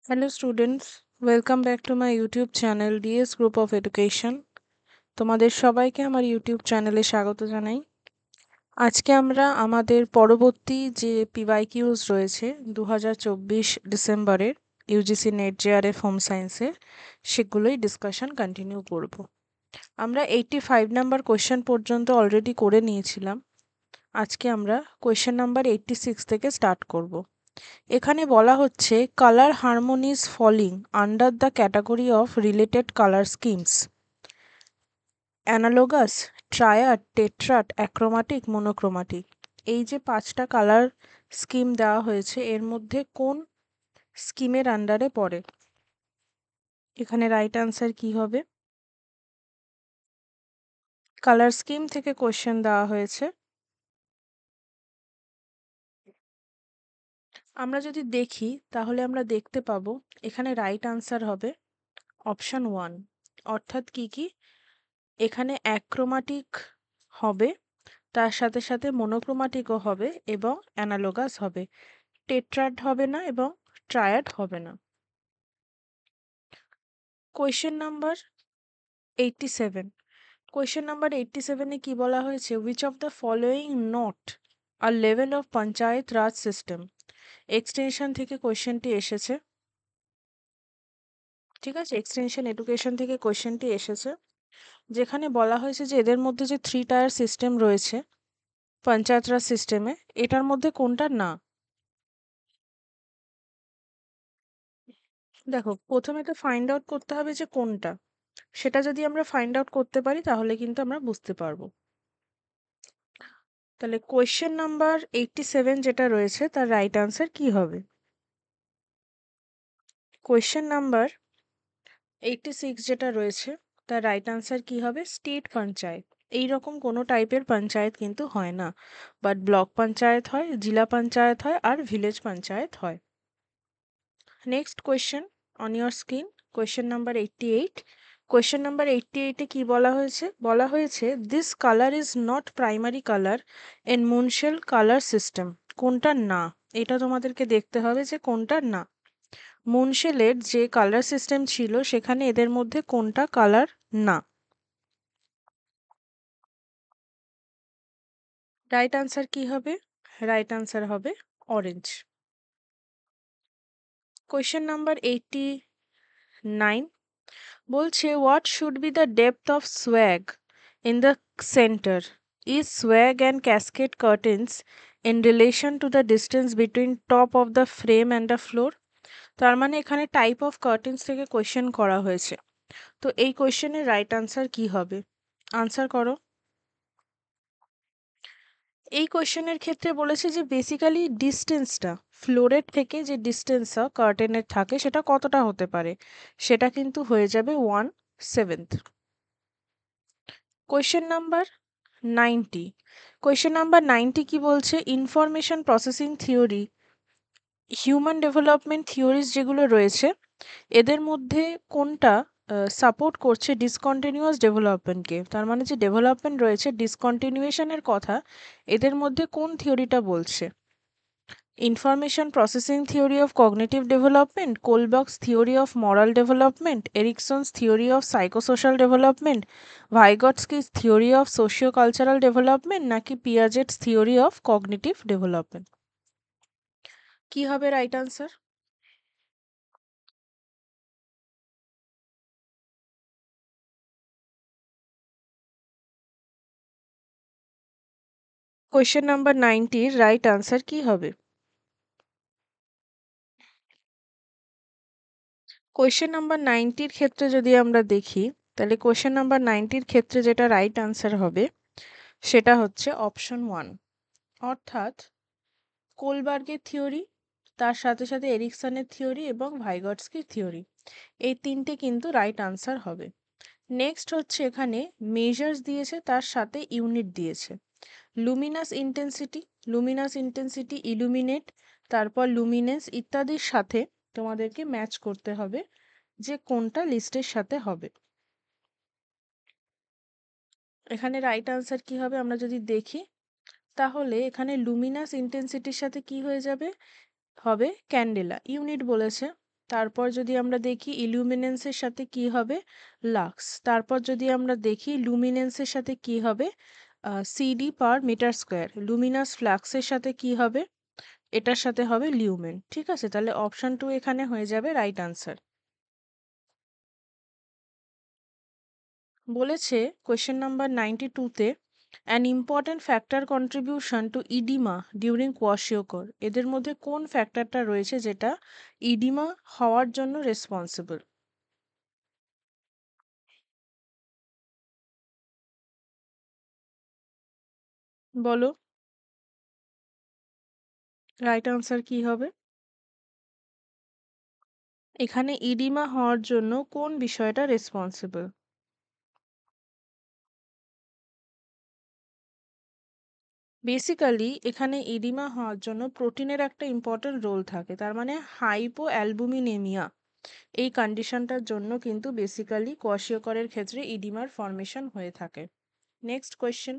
Hello students, welcome back to my YouTube channel DS Group of Education. তোমাদের সবাইকে আমার YouTube চ্যানেলে স্বাগত জানাই। আজকে আমরা আমাদের পরবর্তী যে PYQs রয়েছে 2024 ডিসেম্বরের ইউজিসি নেট জেআরএফ হোম সায়েন্সের সেগুলোই ডিসকাশন কন্টিনিউ করব। আমরা 85 নাম্বার কোয়েশ্চেন পর্যন্ত অলরেডি করে নিয়েছিলাম। আজকে আমরা কোয়েশ্চেন নাম্বার 86 থেকে স্টার্ট করব। এখানে বলা হচ্ছে colour harmonies falling under the category of related colour schemes analogous, triad, tetrad, achromatic, monochromatic. এই যে পাঁচটা কালার স্কিম দেওয়া হয়েছে এর মধ্যে কোন স্কিমের আন্ডারে পড়ে? এখানে রাইট আনসার কি হবে? কালার স্কিম থেকে কোশ্চেন দেওয়া হয়েছে। আমরা যদি দেখি তাহলে আমরা দেখতে পাবো এখানে রাইট আনসার হবে অপশন 1। অর্থাৎ কি কি এখানে অ্যাক্রোমাটিক হবে, তার সাথে সাথে মোনোক্রোমাটিকও হবে এবং অ্যানালোগাস হবে। টেট্রাড হবে না এবং ট্রায়াড হবে না। Question number 87। কোয়েশ্চেন নাম্বার 87 এ কি বলা হয়েছে? Which of the following not a level of panchayat Raj system. Extension থেকে কোয়েশ্চেনটি এসেছে, ঠিক আছে, এক্সটেনশন এডুকেশন থেকে কোয়েশ্চেনটি এসেছে, যেখানে বলা হয়েছে যে এদের মধ্যে যে 3 টায়ার সিস্টেম রয়েছে পঞ্চায়েত রাজ সিস্টেমে, এটার মধ্যে কোনটা না? দেখো, প্রথমে তো ফাইন্ড আউট করতে হবে যে কোনটা। সেটা যদি আমরা ফাইন্ড আউট করতে পারি তাহলে কিন্তু আমরা বুঝতে পারবো। তাহলে কোয়েশ্চেন নাম্বার 87 যেটা রয়েছে তার রাইট আনসার কি হবে? কোয়েশ্চেন নাম্বার 86 যেটা রয়েছে তার রাইট আনসার কি হবে? স্টেট পঞ্চায়েত। এইরকম কোনো টাইপের পঞ্চায়েত কিন্তু হয় না, বাট ব্লক পঞ্চায়েত হয়, জেলা পঞ্চায়েত হয় আর ভিলেজ পঞ্চায়েত হয়। Next question on your screen, question number 88। Question number 88 এ কি বলা হয়েছে? বলা হয়েছে this colour is not primary colour in Munsell colour system. কোনটা না? এটা তোমাদেরকে দেখতে হবে যে কোনটা না। মুনশেলের যে কালার সিস্টেম ছিল সেখানে এদের মধ্যে কোনটা কালার না? রাইট আনসার কি হবে? রাইট আনসার হবে অরেঞ্জ। কোয়েশ্চেন নাম্বার 89 বলছে what should be the depth of swag in the centre? Is swag and cascade curtains in relation to the distance between top of the frame and the floor? তার মানে এখানে type of curtains থেকে question করা হয়েছে। তো এই কোয়েশ্চেনের right answer কি হবে? আনসার করো। এই কোয়েশ্চেনের ক্ষেত্রে বলেছে যে বেসিক্যালি ডিস্টেন্সটা ফ্লোরের থেকে যে ডিস্টেন্সটা কার্টেনের থাকে সেটা কতটা হতে পারে, সেটা কিন্তু হয়ে যাবে 1/7। Question number 90। কোয়েশ্চেন নাম্বার 90 কি বলছে? Information processing theory, human development theories যেগুলো রয়েছে এদের মধ্যে কোনটা সাপোর্ট করছে ডিসকন্টিনিউয়াস ডেভেলপমেন্টকে? তার মানে যে ডেভেলপমেন্ট রয়েছে ডিসকন্টিনিউয়েশনের কথা এদের মধ্যে কোন থিওরিটা বলছে? Information processing theory of cognitive development, Kohlberg's theory of moral development, Erikson's theory of psychosocial development, Vygotsky's theory of socio cultural development, নাকি Piaget's theory of cognitive development? কি হবে right answer? Question number 90 right answer কি হবে? Question number 90 ক্ষেত্রে যদি আমরা দেখি তাহলে কোয়েশ্চেন নাম্বার 90 ক্ষেত্রে যেটা রাইট আনসার হবে সেটা হচ্ছে অপশন 1। অর্থাৎ কোলবার্গের থিওরি, তার সাথে সাথে এরিকসনের থিওরি এবং ভাইগটস্কির থিওরি, এই তিনটে কিন্তু রাইট আনসার হবে। নেক্সট হচ্ছে এখানে মেজার্স দিয়েছে, তার সাথে ইউনিট দিয়েছে। Luminous intensity, Luminous intensity, illuminate, তারপর লুমিনেন্স ইত্যাদির সাথে তোমাদেরকে ম্যাচ করতে হবে যে কোনটা লিস্টের সাথে হবে। এখানে রাইট আনসার কি হবে আমরা যদি দেখি তাহলে এখানে লুমিনাস ইন্টেন্সিটির সাথে কি হয়ে যাবে? হবে ক্যান্ডেলা। ইউনিট বলেছে, তারপর যদি আমরা দেখি ইলুমিনেন্সের সাথে কি হবে, লাক্স। তারপর যদি আমরা দেখি লুমিনেন্সের সাথে কি হবে, cd per meter square. Luminous ফ্লাক্সের সাথে কি হবে, এটার সাথে হবে লিউমেন। ঠিক আছে, তাহলে অপশন 2 এখানে হয়ে যাবে রাইট আনসার। বলেছে কোয়েশ্চেন নাম্বার 92-তে an important factor contribution to oedema during kwashiorkor, এদের মধ্যে কোন ফ্যাক্টরটা রয়েছে যেটা ইডিমা হওয়ার জন্য রেসপন্সিবল? বলো, রাইট আনসার কি হবে? এখানে ইডিমা হওয়ার জন্য কোন বিষয়টা রেসপন্সিবল? বেসিক্যালি এখানে ইডিমা হওয়ার জন্য প্রোটিনের একটা ইম্পর্ট্যান্ট রোল থাকে, তার মানে হাইপো অ্যালবুমিনেমিয়া, এই কন্ডিশনটার জন্য কিন্তু বেসিক্যালি কোয়াশিওকরের ক্ষেত্রে ইডিমার ফর্মেশন হয়ে থাকে। Next question.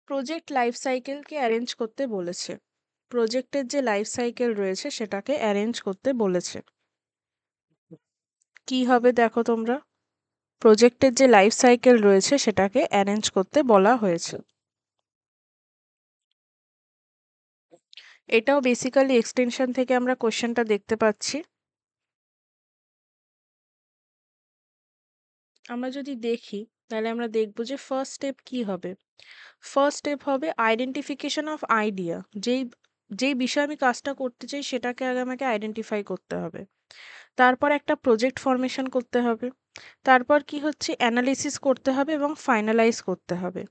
প্রজেক্ট লাইফ সাইকেলকে অ্যারেঞ্জ করতে বলেছে। প্রজেক্টের যে লাইফ সাইকেল রয়েছে সেটাকে অ্যারেঞ্জ করতে বলেছে। কি হবে দেখো তোমরা, প্রজেক্টের যে লাইফ সাইকেল রয়েছে সেটাকে অ্যারেঞ্জ করতে বলা হয়েছে। এটাও বেসিক্যালি এক্সটেনশন থেকে আমরা কোশ্চেনটা দেখতে পাচ্ছি। আমরা যদি দেখি তাহলে আমরা দেখব যে ফার্স্ট স্টেপ কি হবে। ফার্স্ট স্টেপ হবে আইডেন্টিফিকেশন অফ আইডিয়া, যেই যেই বিষয়ে আমি কাজটা করতে চাই সেটাকে আগে আমাকে আইডেন্টিফাই করতে হবে। তারপর একটা প্রজেক্ট ফরমেশন করতে হবে। তারপর কি হচ্ছে, অ্যানালিসিস করতে হবে এবং ফাইনালাইজ করতে হবে।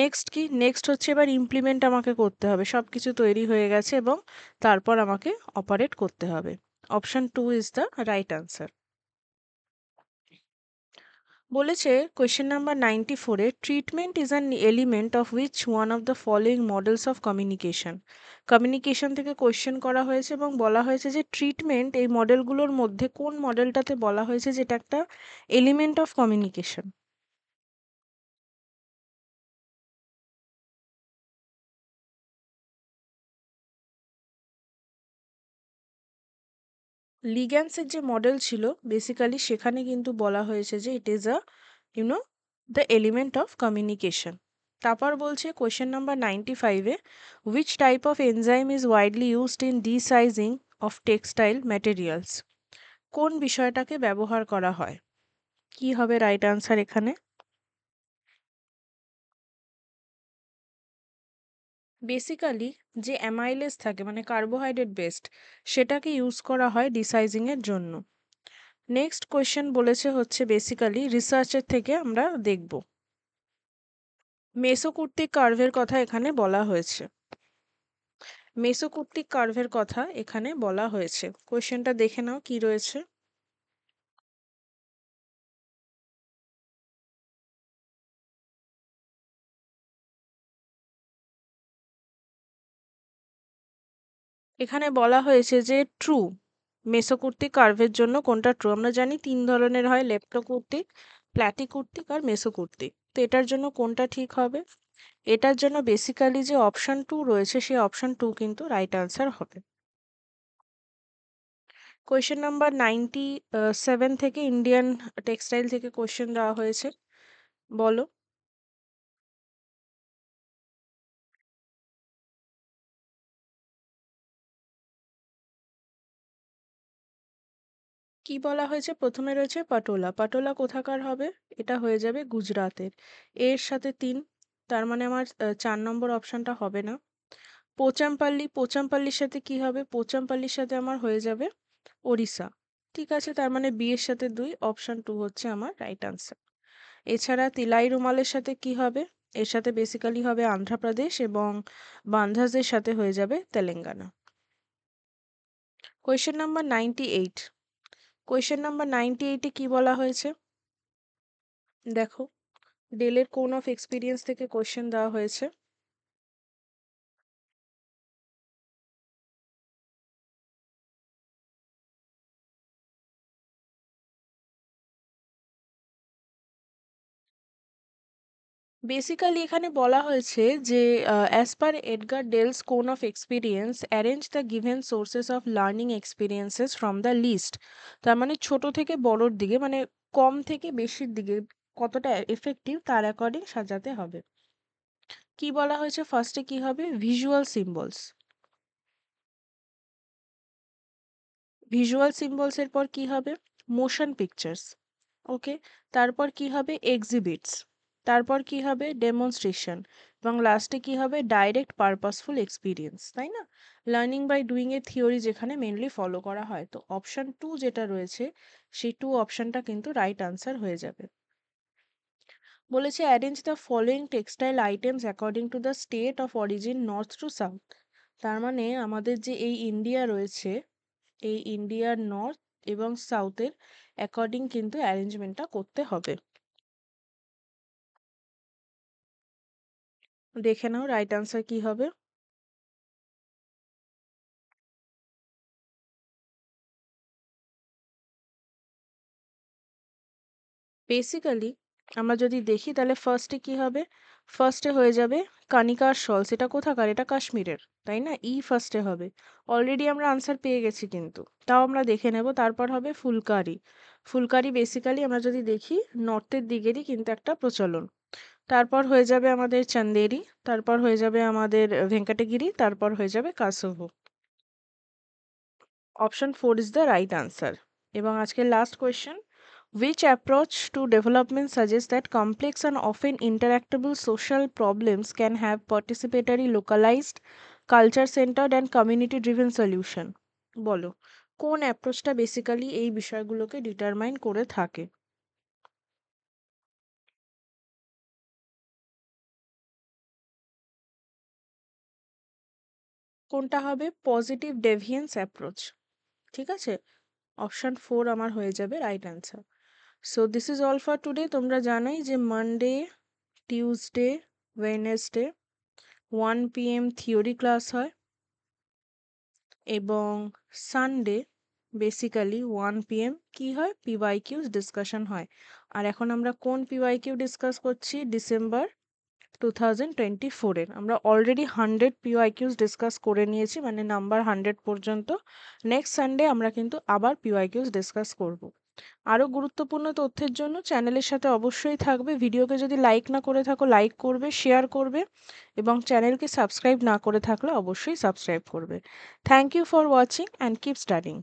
নেক্সট কি, নেক্সট হচ্ছে এবার ইমপ্লিমেন্ট আমাকে করতে হবে, সব কিছু তৈরি হয়ে গেছে এবং তারপর আমাকে অপারেট করতে হবে। Option 2 is the right answer. বলেছে কোয়েশ্চেন নাম্বার 94-এ treatment is an element of which one of the following models of communication. Communication থেকে কোয়েশ্চেন করা হয়েছে এবং বলা হয়েছে যে ট্রিটমেন্ট, এই মডেলগুলোর মধ্যে কোন মডেলটাতে বলা হয়েছে যেটা একটা এলিমেন্ট অফ কমিউনিকেশন? লিগ্যান্সের যে মডেল ছিল বেসিক্যালি সেখানে কিন্তু বলা হয়েছে যে it is a you know the element of communication. তারপর বলছে কোয়েশ্চেন নাম্বার 95-এ which type of enzyme is widely used in desizing of textile materials, কোন বিষয়টাকে ব্যবহার করা হয়? কি হবে রাইট আনসার এখানে? বেসিক্যালি যে অ্যামাইলেজ থাকে মানে কার্বোহাইড্রেট বেসড, সেটাকে ইউজ করা হয় ডিসাইজিং এর জন্য। নেক্সট কোয়েশ্চেন বলেছে হচ্ছে বেসিক্যালি রিসার্চের থেকে আমরা দেখব মেসোকুর্তিক কার্ভের কথা এখানে বলা হয়েছে। মেসোকুর্তিক কার্ভের কথা এখানে বলা হয়েছে, কোয়েশ্চেনটা দেখে নাও কি রয়েছে। এখানে বলা হয়েছে যে ট্রু, মেসোকুর্তিক কার্ভের জন্য কোনটা ট্রু? আমরা জানি তিন ধরনের হয়, লেপ্টোকুর্তিক, প্ল্যাটিকুর্তিক আর মেসোকুর্তিক। তো এটার জন্য কোনটা ঠিক হবে? এটার জন্য বেসিক্যালি যে অপশন 2 রয়েছে সেই অপশন 2 কিন্তু রাইট আনসার হবে। কোয়েশ্চেন নাম্বার 97 থেকে ইন্ডিয়ান টেক্সটাইল থেকে কোয়েশ্চেন দেওয়া হয়েছে, বলো। কি বলা হয়েছে? প্রথমে রয়েছে পাটোলা। পাটোলা কোথাকার হবে? এটা হয়ে যাবে গুজরাতের। এর সাথে 3, তার মানে আমার 4 নম্বর অপশনটা হবে না। পোচামপাল্লি, পোচামপাল্লির সাথে কি হবে? পোচামপাল্লির সাথে আমার হয়ে যাবে ওড়িশা। ঠিক আছে, তার মানে বি এর সাথে 2, অপশন 2 হচ্ছে আমার রাইট আনসার। এছাড়া তিলাই রুমালের সাথে কি হবে? এর সাথে বেসিক্যালি হবে অন্ধ্রপ্রদেশ এবং বান্ধাজের সাথে হয়ে যাবে Telangana. Question number 98। Question number 98-এ কি বলা হয়েছে? দেখো, ডেলের কোন অফ এক্সপিরিয়েন্স থেকে কোয়েশ্চেন দেওয়া হয়েছে। বেসিক্যালি এখানে বলা হয়েছে যে as per Edgar Dale's cone of experience arrange the given sources of learning experiences from the list. তার মানে ছোট থেকে বড়োর দিকে, মানে কম থেকে বেশির দিকে কতটা এফেক্টিভ তার অ্যাকর্ডিং সাজাতে হবে। কি বলা হয়েছে, ফার্স্টে কি হবে, ভিজুয়াল সিম্বলস। ভিজুয়াল সিম্বলস এর পর কি হবে, মোশন পিকচার্স। ওকে, তারপর কি হবে, এক্সিবিটস। তারপর কি হবে, ডেমনস্ট্রেশন। এবং লাস্টে কি হবে, ডাইরেক্ট পারপাসফুল এক্সপিরিয়েন্স, তাই না? লার্নিং বাই ডুইং এর থিওরি যেখানে মেনলি ফলো করা হয়, তো অপশন 2 যেটা রয়েছে সেই 2 অপশনটা কিন্তু রাইট আনসার হয়ে যাবে। বলেছে arrange the following textile items according to the state of origin north two south. তার মানে আমাদের যে এই ইন্ডিয়া রয়েছে, এই ইন্ডিয়ার নর্থ এবং সাউথের অ্যাকর্ডিং কিন্তু অ্যারেঞ্জমেন্টটা করতে হবে। দেখে নাও রাইট আনসার কি হবে। বেসিক্যালি আমরা যদি দেখি তাহলে ফার্স্টে কি হবে, ফার্স্টে হয়ে যাবে কানিকার শলস। এটা কোথাকার, এটা কাশ্মীরের, তাই না? ই ফার্স্টে হবে। অলরেডি আমরা আনসার পেয়ে গেছি কিন্তু তাও আমরা দেখে নেব। তারপর হবে ফুলকারি। ফুলকারি বেসিক্যালি আমরা যদি দেখি নর্থের দিকেরই কিন্তু একটা প্রচলন। তারপর হয়ে যাবে আমাদের চান্দেরি, তারপর হয়ে যাবে আমাদের ভেঙ্কাটাগিরি, তারপর হয়ে যাবে Kosovo. Option 4 is the right answer. এবং আজকের last question, which approach to development suggests that complex and often interactable social problems can have participatory, localized, culture centered and community driven solution? বলো, কোন অ্যাপ্রোচটা বেসিক্যালি এই বিষয়গুলোকে determine করে থাকে? কোনটা হবে, পজিটিভ ডেভিয়েন্স অ্যাপ্রোচ। ঠিক আছে, অপশন 4 আমার হয়ে যাবে right answer. So this is all for today. তোমরা জানোই যে Monday, Tuesday, Wednesday 1 PM theory class হয় এবং সানডে বেসিক্যালি 1 PM কি হয়, পিওয়াইকিউস ডিসকাশন হয়। আর এখন আমরা কোন পিওয়াইকিউ ডিসকাস করছি, ডিসেম্বর 2024-এর। আমরা অলরেডি 100 পিওয়াইকিউস ডিসকাস করে নিয়েছি, মানে নাম্বার 100 পর্যন্ত। নেক্সট সানডে আমরা কিন্তু আবার পিওয়াইকিউস ডিসকাস করব। আরও গুরুত্বপূর্ণ তথ্যের জন্য চ্যানেলের সাথে অবশ্যই থাকবে। ভিডিওকে যদি লাইক না করে থাকো লাইক করবে, শেয়ার করবে এবং চ্যানেলকে সাবস্ক্রাইব না করে থাকলে অবশ্যই সাবস্ক্রাইব করবে। Thank you for watching and keep studying.